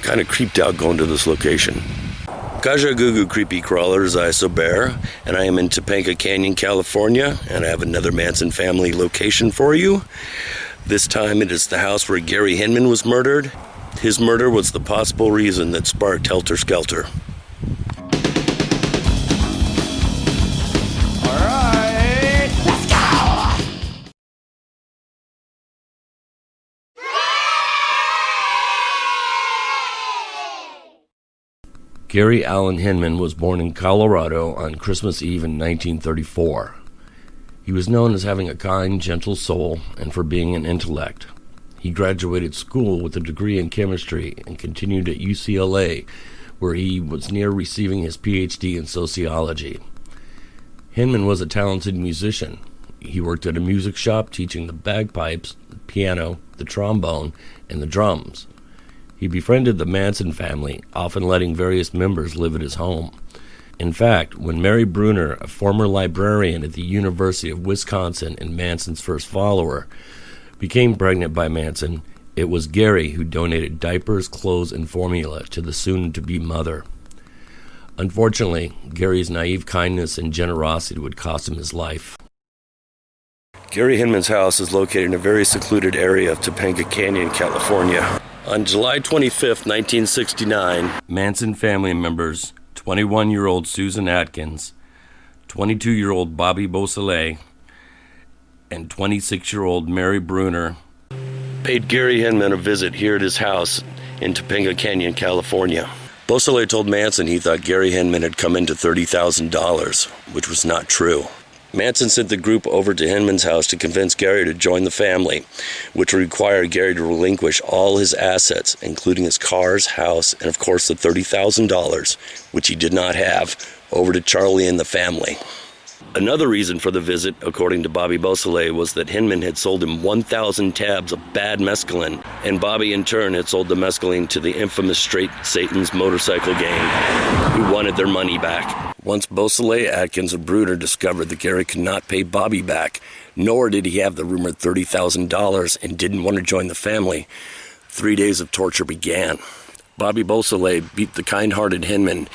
kind of creeped out going to this location. Kajagoogoo Creepy Crawlers, I so bear, and I am in Topanga Canyon, California, and I have another Manson Family location for you. This time it is the house where Gary Hinman was murdered. His murder was the possible reason that sparked Helter Skelter. Gary Allen Hinman was born in Colorado on Christmas Eve in 1934. He was known as having a kind, gentle soul and for being an intellect. He graduated school with a degree in chemistry and continued at UCLA, where he was near receiving his PhD in sociology. Hinman was a talented musician. He worked at a music shop teaching the bagpipes, the piano, the trombone, and the drums. He befriended the Manson family, often letting various members live at his home. In fact, when Mary Bruner, a former librarian at the University of Wisconsin and Manson's first follower, became pregnant by Manson, it was Gary who donated diapers, clothes, and formula to the soon-to-be mother. Unfortunately, Gary's naive kindness and generosity would cost him his life. Gary Hinman's house is located in a very secluded area of Topanga Canyon, California. On July 25, 1969, Manson family members, 21-year-old Susan Atkins, 22-year-old Bobby Beausoleil, and 26-year-old Mary Bruner, paid Gary Hinman a visit here at his house in Topanga Canyon, California. Beausoleil told Manson he thought Gary Hinman had come into $30,000, which was not true. Manson sent the group over to Hinman's house to convince Gary to join the family, which would require Gary to relinquish all his assets, including his cars, house, and of course the $30,000, which he did not have, over to Charlie and the family. Another reason for the visit, according to Bobby Beausoleil, was that Hinman had sold him 1,000 tabs of bad mescaline, and Bobby in turn had sold the mescaline to the infamous Straight Satan's motorcycle gang, who wanted their money back. Once Beausoleil, Atkins, and Bruner discovered that Gary could not pay Bobby back, nor did he have the rumored $30,000 and didn't want to join the family, 3 days of torture began. Bobby Beausoleil beat the kind-hearted Hinman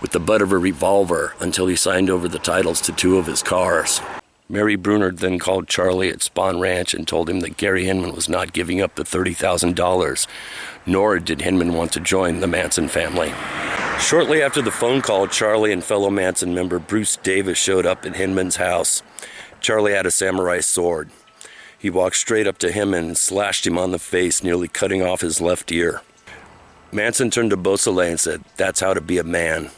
with the butt of a revolver until he signed over the titles to 2 of his cars. Mary Bruner then called Charlie at Spahn Ranch and told him that Gary Hinman was not giving up the $30,000, nor did Hinman want to join the Manson family. Shortly after the phone call, Charlie and fellow Manson member Bruce Davis showed up at Hinman's house. Charlie had a samurai sword. He walked straight up to Hinman and slashed him on the face, nearly cutting off his left ear. Manson turned to Beausoleil and said, "That's how to be a man."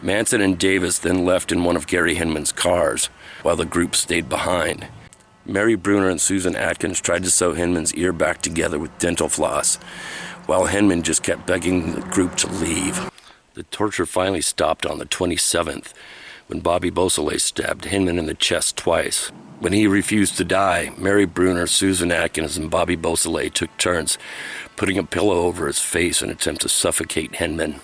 Manson and Davis then left in one of Gary Hinman's cars, while the group stayed behind. Mary Bruner and Susan Atkins tried to sew Hinman's ear back together with dental floss, while Hinman just kept begging the group to leave. The torture finally stopped on the 27th, when Bobby Beausoleil stabbed Hinman in the chest twice. When he refused to die, Mary Bruner, Susan Atkins, and Bobby Beausoleil took turns putting a pillow over his face in an attempt to suffocate Hinman.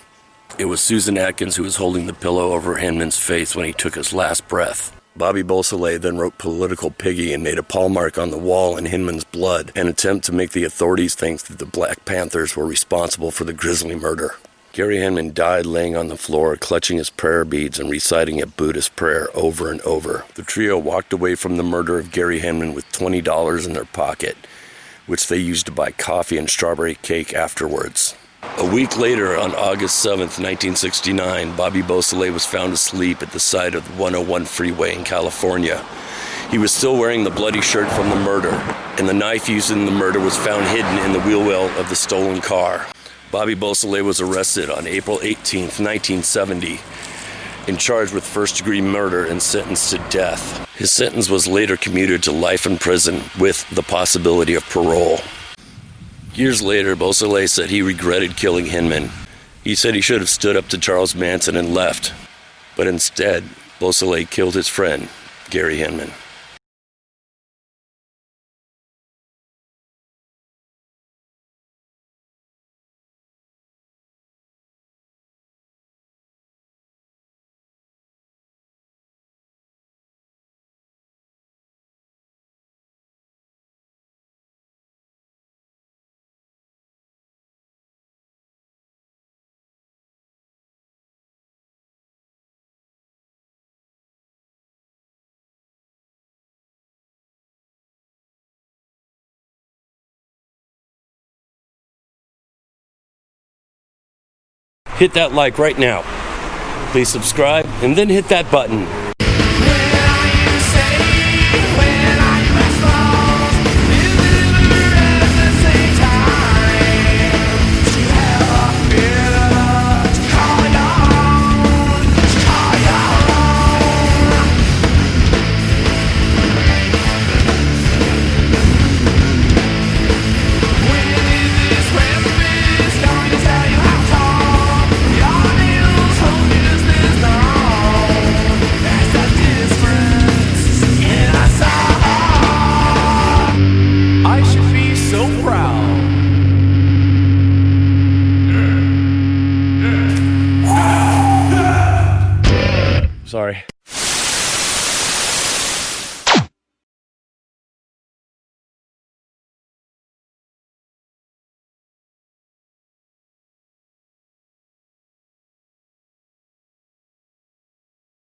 It was Susan Atkins who was holding the pillow over Hinman's face when he took his last breath. Bobby Beausoleil then wrote "Political Piggy" and made a paw mark on the wall in Hinman's blood, an attempt to make the authorities think that the Black Panthers were responsible for the grisly murder. Gary Hinman died laying on the floor, clutching his prayer beads and reciting a Buddhist prayer over and over. The trio walked away from the murder of Gary Hinman with $20 in their pocket, which they used to buy coffee and strawberry cake afterwards. A week later, on August 7th, 1969, Bobby Beausoleil was found asleep at the side of the 101 freeway in California. He was still wearing the bloody shirt from the murder, and the knife used in the murder was found hidden in the wheel well of the stolen car. Bobby Beausoleil was arrested on April 18th, 1970, and charged with first-degree murder and sentenced to death. His sentence was later commuted to life in prison with the possibility of parole. Years later, Beausoleil said he regretted killing Hinman. He said he should have stood up to Charles Manson and left, but instead, Beausoleil killed his friend, Gary Hinman. hit that like right now. Please subscribe and then hit that button. Sorry.